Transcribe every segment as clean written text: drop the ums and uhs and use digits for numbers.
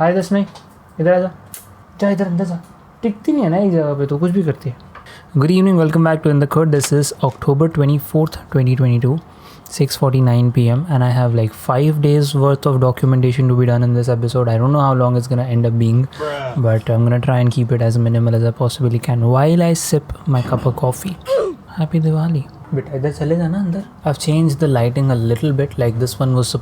हाय दस नहीं, इधर आ जा, जा इधर अंदर जा, टिकती नहीं है ना एक जगह पे तो कुछ भी करती है. Good evening, welcome back to In the Khud. This is October 24th, 2022, 6:49 p.m. and I have like 5 days worth of documentation to be done in this episode. I don't know how long it's gonna end up being, but I'm gonna try and keep it as minimal as I possibly can while I sip my cup of coffee. Happy Diwali. But इधर चले जाना अंदर. I've changed the lighting a little bit. Like this one was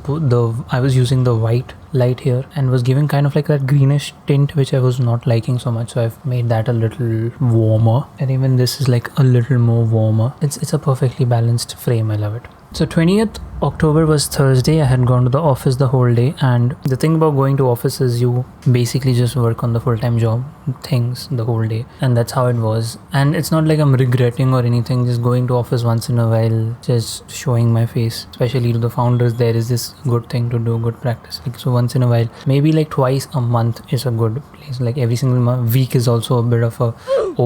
I was using the white light here and was giving kind of like that greenish tint which I was not liking so much. So I've made that a little warmer, and even this is like a little more warmer. It's a perfectly balanced frame. I love it. So 20th October was Thursday. I had gone to the office the whole day, and the thing about going to office is you basically just work on the full-time job things the whole day, and that's how it was. And it's not like I'm regretting or anything, just going to office once in a while, just showing my face, especially to the founders. There is this good thing to do, good practice. Like, so once in a while, maybe like twice a month is a good place. Like every single week is also a bit of a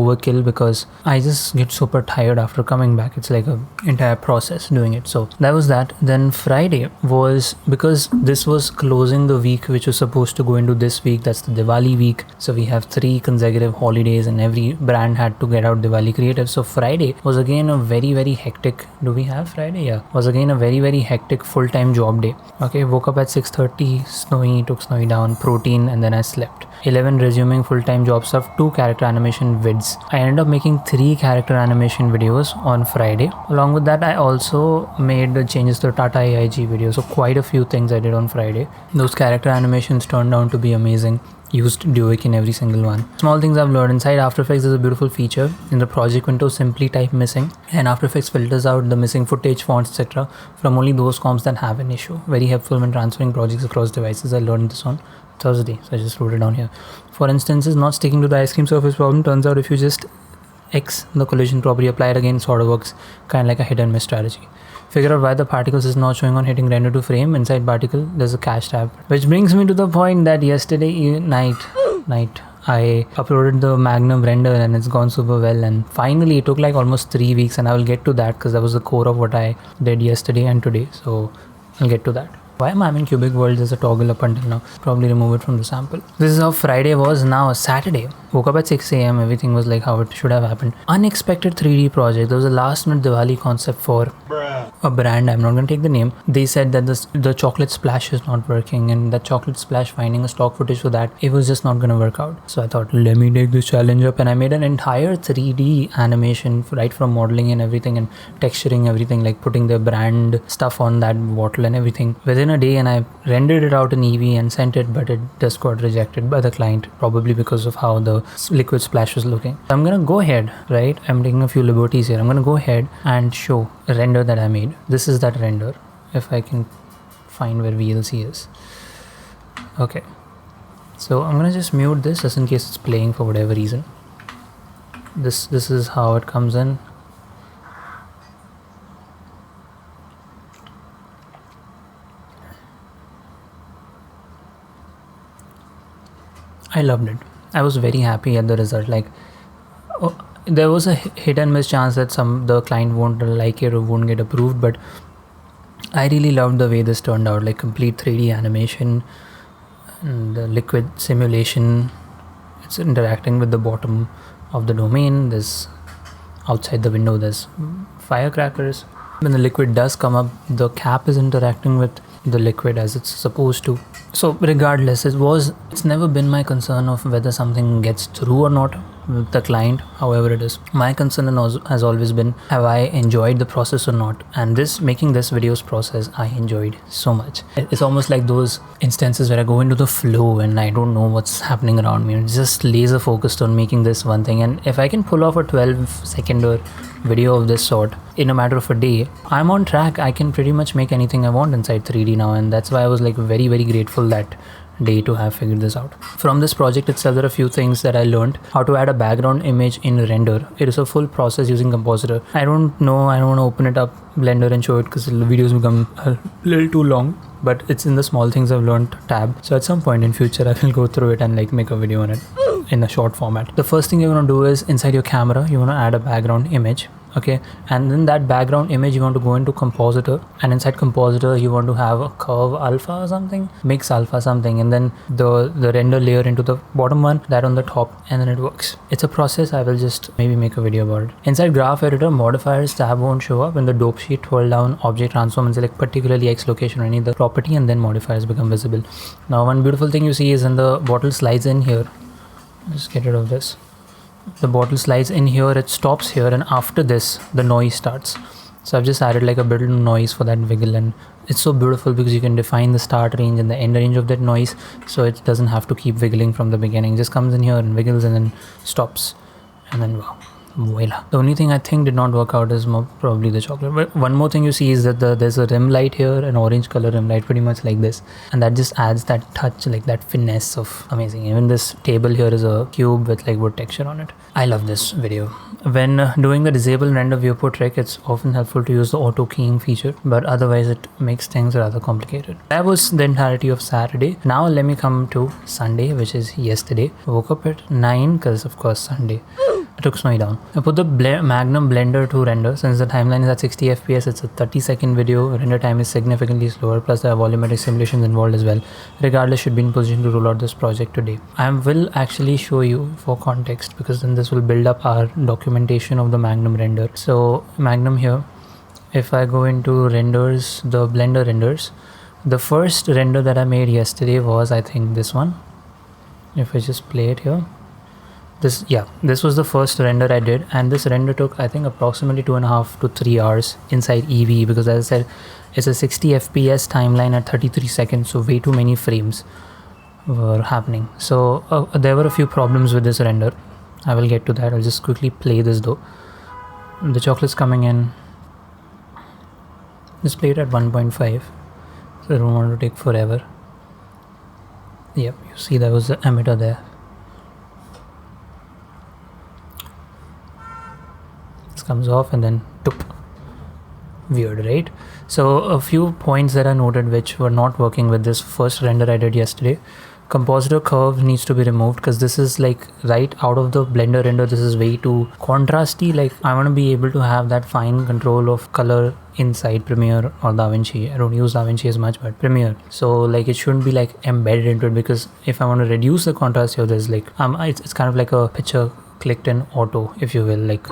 overkill because I just get super tired after coming back. It's like a entire process doing it. So that was that. Then Friday was, because this was closing the week which was supposed to go into this week, that's the Diwali week. So we have 3 consecutive holidays and every brand had to get out Diwali creative. So Friday was again a very hectic, do we have Friday? Yeah, was again a very hectic full-time job day. Okay, woke up at 6:30, snowy, took snowy down, protein, and then I slept. 11 resuming full-time job stuff, 2 character animation vids. I ended up making 3 character animation videos on Friday. Along with that, I also made the changes to Tata AIG video. So quite a few things I did on Friday. Those character animations turned out to be amazing. Used Duik in every single one. Small things I've learned. Inside After Effects, there's a beautiful feature in the project window, simply type missing, and After Effects filters out the missing footage, fonts, etc. from only those comps that have an issue. Very helpful when transferring projects across devices. I learned this on Thursday, so I just wrote it down here. For instance, is not sticking to the ice cream surface problem. Turns out if you just X the collision property, apply it again, sort of works kind of like a hit and miss strategy. Figure out why the particles is not showing on hitting render to frame. Inside particle, there's a cache tab. Which brings me to the point that yesterday night, I uploaded the Magnum render and it's gone super well. And finally, it took like almost 3 weeks, and I will get to that because that was the core of what I did yesterday and today. So I'll get to that. Why am I in cubic world? There's a toggle up until now. Probably remove it from the sample. This is how Friday was. Now Saturday. Woke up at 6 a.m. Everything was like how it should have happened. Unexpected 3D project. There was a last minute Diwali concept for a brand. I'm not going to take the name. They said that the chocolate splash is not working, and that chocolate splash, finding a stock footage for that, it was just not going to work out. So I thought, let me take this challenge up, and I made an entire 3D animation right from modeling and everything and texturing everything, like putting the brand stuff on that bottle and everything within a day. And I rendered it out in Eevee and sent it, but it just got rejected by the client, probably because of how the liquid splash was looking. I'm gonna go ahead, right? I'm taking a few liberties here. I'm gonna go ahead and show a render that I made. This is that render, if I can find where VLC is. Okay, so I'm gonna just mute this just in case it's playing for whatever reason. This is how it comes in. I loved it. I was very happy at the result. Like, there was a hit and miss chance that the client won't like it or won't get approved, but I really loved the way this turned out. Like complete 3D animation and the liquid simulation. It's interacting with the bottom of the domain. There's outside the window, there's firecrackers. When the liquid does come up, the cap is interacting with the liquid as it's supposed to. So regardless, it's never been my concern of whether something gets through or not with the client, however it is. My concern has always been, have I enjoyed the process or not? And making this video's process, I enjoyed so much. It's almost like those instances where I go into the flow and I don't know what's happening around me. I'm just laser focused on making this one thing. And if I can pull off a 12-second or video of this sort in a matter of a day, I'm on track. I can pretty much make anything I want inside 3D now, and that's why I was like very grateful that day to have figured this out. From this project itself, there are a few things that I learned. How to add a background image in render. It is a full process using Compositor. I don't want to open it up Blender and show it because the videos become a little too long, but it's in the small things I've learned tab. So at some point in future, I will go through it and like make a video on it in a short format. The first thing you want to do is inside your camera, you want to add a background image. okay, and then that background image you want to go into compositor, and inside compositor you want to have a curve alpha or something, mix alpha something, and then the render layer into the bottom one, that on the top, and then it works. It's a process. I will just maybe make a video about it. Inside graph editor, modifiers tab won't show up. In the dope sheet, hold down object transform and select particularly X location or any other property, and then modifiers become visible. Now one beautiful thing you see is when the bottle slides in here, just get rid of this, the bottle slides in here, it stops here, and after this the noise starts. So I've just added like a bit of noise for that wiggle, and it's so beautiful because you can define the start range and the end range of that noise, so it doesn't have to keep wiggling from the beginning. It just comes in here and wiggles and then stops, and then wow, voila. The only thing I think did not work out is probably the chocolate. But one more thing you see is that there's a rim light here, an orange color rim light, pretty much like this, and that just adds that touch, like that finesse of amazing. Even this table here is a cube with like wood texture on it. I love this video. When doing the disable render viewport trick, it's often helpful to use the auto keying feature, but otherwise it makes things rather complicated. That was the entirety of Saturday. Now let me come to Sunday, which is yesterday. Woke up at 9 because of course Sunday. It took snowy down. I put the Magnum blender to render. Since the timeline is at 60 FPS, it's a 30-second video. Render time is significantly slower, plus there are volumetric simulations involved as well. Regardless, should be in position to roll out this project today. I will actually show you for context, because then this will build up our documentation of the Magnum render. So Magnum here, if I go into renders, the blender renders, the first render that I made yesterday was, I think, this one. If I just play it here, this was the first render I did, and this render took, I think, approximately 2.5 to 3 hours inside EV, because as I said, it's a 60 FPS timeline at 33 seconds, so way too many frames were happening. So there were a few problems with this render. I will get to that. I'll just quickly play this though. The chocolate's coming in. Just play it at 1.5, so I don't want to take forever. Yep, you see there was the emitter there. Comes off and then toop. Weird, right? So a few points that I noted which were not working with this first render I did yesterday. Compositor curve needs to be removed, because this is like right out of the blender render. This is way too contrasty. Like I want to be able to have that fine control of color inside Premiere or DaVinci. I don't use DaVinci as much, but Premiere. So like it shouldn't be like embedded into it, because if I want to reduce the contrast here, there's like it's kind of like a picture clicked in auto, if you will. Like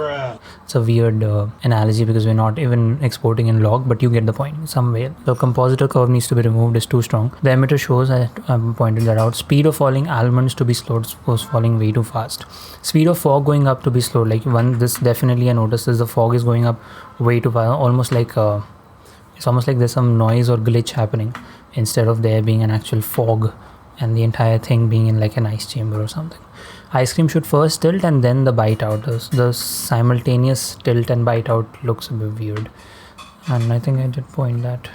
it's a weird analogy, because we're not even exporting in log, but you get the point some way. The compositor curve needs to be removed, it's too strong. The emitter shows, I pointed that out. Speed of falling almonds to be slowed, was falling way too fast. Speed of fog going up to be slowed. Like this definitely I noticed is the fog is going up way too fast, almost like it's almost like there's some noise or glitch happening, instead of there being an actual fog and the entire thing being in like an ice chamber or something. Ice cream should first tilt and then the bite out. The simultaneous tilt and bite out looks a bit weird, and I think I did point that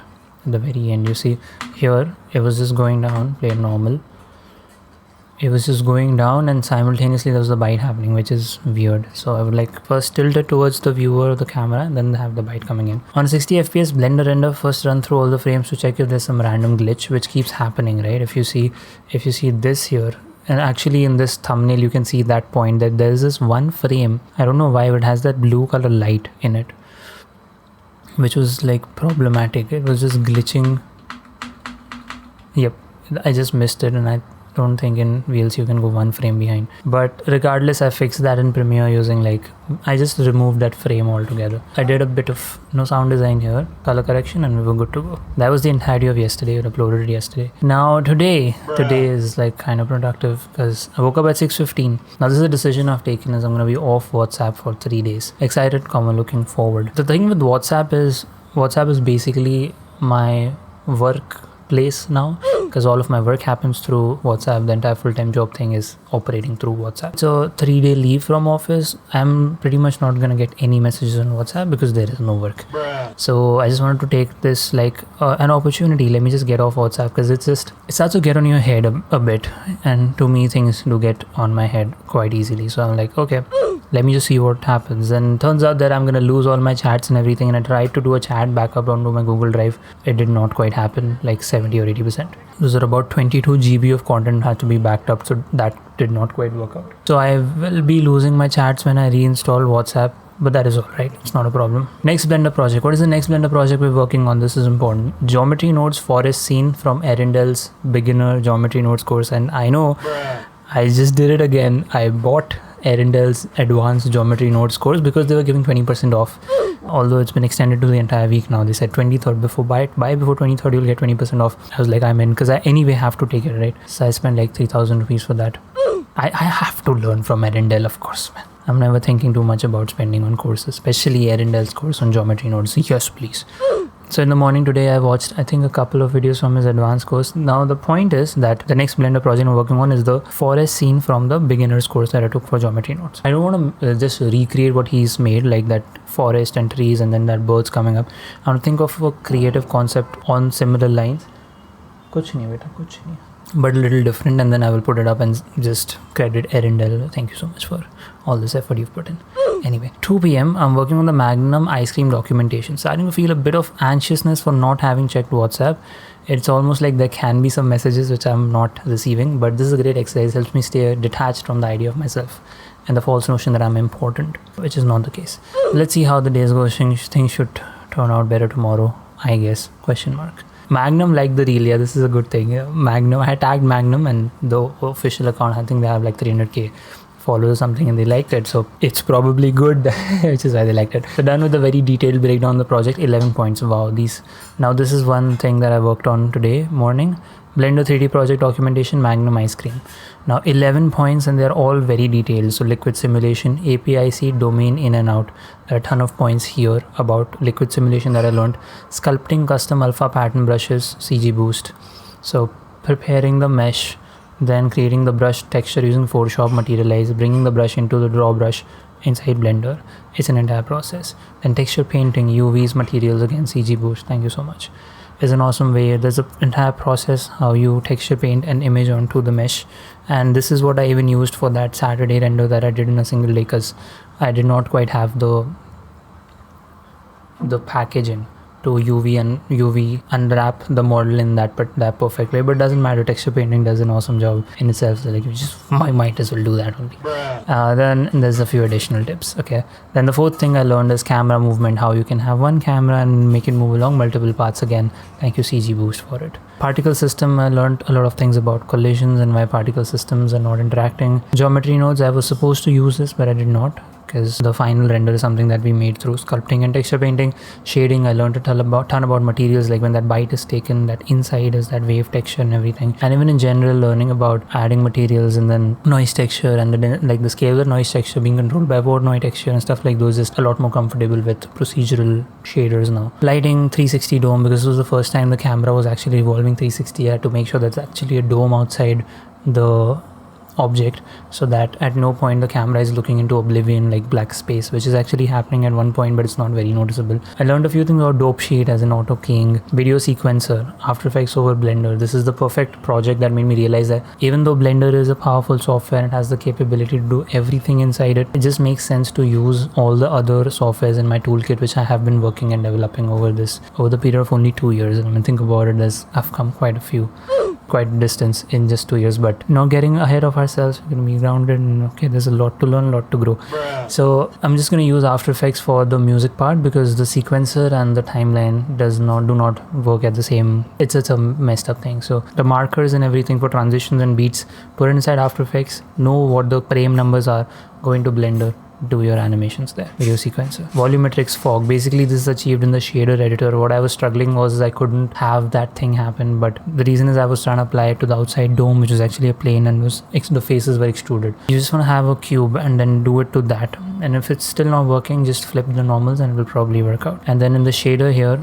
at the very end. You see here, it was just going down, play normal. It was just going down and simultaneously there was the bite happening, which is weird. So I would like first tilt it towards the viewer or the camera and then have the bite coming in. On 60 FPS blender render, first run through all the frames to check if there's some random glitch which keeps happening, right? If you see this here, and actually in this thumbnail you can see that point, that there's this one frame, I don't know why, but it has that blue color light in it, which was like problematic. It was just glitching. Yep, I just missed it, and I don't think in VLC you can go one frame behind. But regardless, I fixed that in Premiere using I just removed that frame altogether. I did a bit of sound design here, color correction, and we were good to go. That was the entirety of yesterday. I uploaded it yesterday. Now today is like kind of productive, because I woke up at 6:15. Now this is a decision I've taken, is I'm going to be off WhatsApp for 3 days. Excited, looking forward. The thing with WhatsApp is basically my work place now, because all of my work happens through WhatsApp. The entire full-time job thing is operating through WhatsApp. So 3-day leave from office, I'm pretty much not gonna get any messages on WhatsApp because there is no work. So I just wanted to take this like an opportunity. Let me just get off WhatsApp, because it starts to get on your head a bit, and to me things do get on my head quite easily. So I'm like, okay, let me just see what happens. And turns out that I'm gonna lose all my chats and everything, and I tried to do a chat backup onto my Google Drive. It did not quite happen, like 70 or 80%. Those are about 22 GB of content had to be backed up, so that did not quite work out. So I will be losing my chats when I reinstall WhatsApp but that is all right. It's not a problem. Next Blender project. What is the next Blender project we're working on? This is important. Geometry Nodes Forest Scene from Arundel's Beginner Geometry Nodes course. And I know I just did it again. I bought Arundel's Advanced Geometry Nodes course because they were giving 20% off. Although it's been extended to the entire week now. They said 23rd before buy before 23rd you'll get 20% off. I was like, I'm in, because I anyway have to take it, right? So I spent like 3,000 rupees for that. I have to learn from Arundel, of course, man. I'm never thinking too much about spending on courses, especially Arundel's course on geometry nodes. Yes, please. So in the morning today, I watched, I think, a couple of videos from his advanced course. Now, the point is that the next Blender project I'm working on is the forest scene from the beginner's course that I took for geometry nodes. I don't want to just recreate what he's made, like that forest and trees and then that birds coming up. I want to think of a creative concept on similar lines. Kuch nahi beta, kuch nahi. But a little different, and then I will put it up and just credit Arundel. Thank you so much for all this effort you've put in. Anyway, 2 p.m. I'm working on the Magnum ice cream documentation. Starting to feel a bit of anxiousness for not having checked WhatsApp. It's almost like there can be some messages which I'm not receiving, but this is a great exercise. Helps me stay detached from the idea of myself and the false notion that I'm important, which is not the case. Let's see how the days go. Things should turn out better tomorrow, I guess, question mark. Magnum liked the reel. Yeah, this is a good thing. Magnum, I tagged Magnum and the official account, I think they have like 300k followers or something, and they liked it, so it's probably good, which is why they liked it. So done with the very detailed breakdown of the project. 11 points. Wow, these. Now this is one thing that I worked on today morning. Blender 3D project documentation, Magnum ice cream. Now 11 points, and they're all very detailed. So liquid simulation, APIC, domain in and out. There are a ton of points here about liquid simulation that I learned. Sculpting custom alpha pattern brushes, CG boost. So preparing the mesh, then creating the brush texture using Photoshop Materialize, bringing the brush into the draw brush inside Blender. It's an entire process. Then texture painting, UVs, materials, again CG boost. Thank you so much. Is an awesome way. There's an entire process how you texture paint an image onto the mesh, and this is what I even used for that Saturday render that I did in a single day, because I did not quite have the packaging to UV unwrap the model in that perfect way. But doesn't matter, texture painting does an awesome job in itself, so like you just might as well do that only. Then there's a few additional tips. Okay, then the fourth thing I learned is camera movement, how you can have one camera and make it move along multiple paths. Again, thank you CG Boost for it. Particle system, I learned a lot of things about collisions and why particle systems are not interacting. Geometry nodes, I was supposed to use this but I did not, because the final render is something that we made through sculpting and texture painting. Shading, I learned a ton about materials, like when that bite is taken, that inside is that wave texture and everything. And even in general, learning about adding materials and then noise texture and the scalar noise texture being controlled by board noise texture and stuff like those. Just a lot more comfortable with procedural shaders now. Lighting, 360 dome, because this was the first time the camera was actually revolving 360. I had to make sure that's actually a dome outside the object, so that at no point the camera is looking into oblivion like black space, which is actually happening at one point, but it's not very noticeable. I learned a few things about dope sheet as an auto keying, video sequencer, After Effects over Blender. This is the perfect project that made me realize that even though Blender is a powerful software and it has the capability to do everything inside it, it just makes sense to use all the other softwares in my toolkit, which I have been working and developing over the period of only 2 years. And when I think about it, I've come quite a distance in just 2 years, but not getting ahead of ourselves. We're going to be grounded, and okay, there's a lot to learn, a lot to grow. So I'm just going to use After Effects for the music part, because the sequencer and the timeline do not work at the same. It's a messed up thing. So the markers and everything for transitions and beats, put it inside After Effects, know what the frame numbers are, go into Blender, do your animations there, video sequencer. Volumetrics fog, basically this is achieved in the shader editor. What I was struggling was I couldn't have that thing happen, but the reason is I was trying to apply it to the outside dome, which was actually a plane, and the faces were extruded. You just want to have a cube and then do it to that, and if it's still not working, just flip the normals and it will probably work out. And then in the shader here,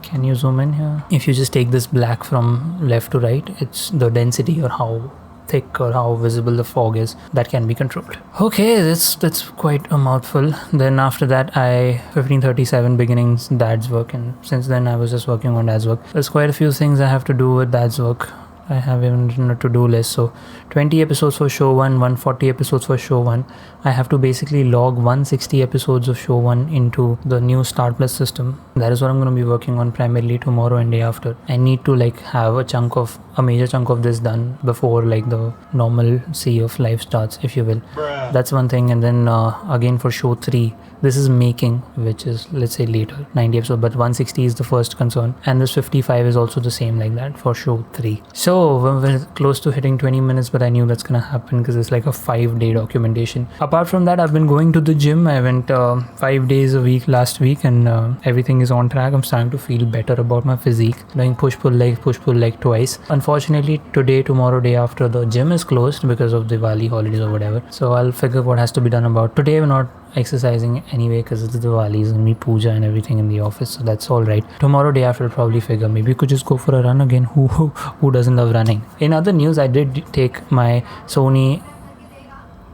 can you zoom in here? If you just take this black from left to right, it's the density or how thick or how visible the fog is that can be controlled. Okay, that's quite a mouthful. Then after that, 1537 beginnings dad's work, and since then I was just working on dad's work. There's quite a few things I have to do with dad's work. I have even written a to-do list. So 20 episodes for show 1, 140 episodes for show 1. I have to basically log 160 episodes of show 1 into the new Start Plus system. That is what I'm going to be working on primarily tomorrow and day after. I need to have a major chunk of this done before the normal sea of life starts, if you will. That's one thing. And then again for show 3, This is making, which is, let's say, later, 90 episodes, but 160 is the first concern, and this 55 is also the same like that for show 3. So we're close to hitting 20 minutes, but I knew that's gonna happen because it's like a 5-day documentation. Apart from that, I've been going to the gym. I went 5 days a week last week, and everything is on track. I'm starting to feel better about my physique. Doing push-pull leg twice. Unfortunately, today, tomorrow, day after, the gym is closed because of Diwali holidays or whatever. So I'll figure what has to be done about. Today we're not exercising anyway because it's Diwali, and me puja and everything in the office, so that's all right. Tomorrow, day after, I'll probably figure maybe we could just go for a run again. Who doesn't love running? In other news, I did take my Sony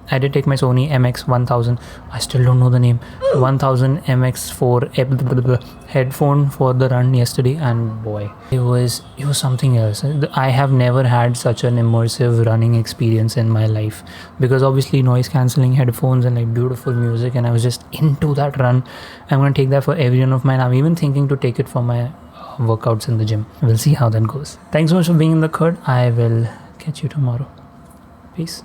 MX-1000, I still don't know the name, 1000 MX4 headphone for the run yesterday, and boy, it was something else. I have never had such an immersive running experience in my life, because obviously noise cancelling headphones and like beautiful music, and I was just into that run. I'm going to take that for every one of mine. I'm even thinking to take it for my workouts in the gym. We'll see how that goes. Thanks so much for being in the Khud. I will catch you tomorrow. Peace.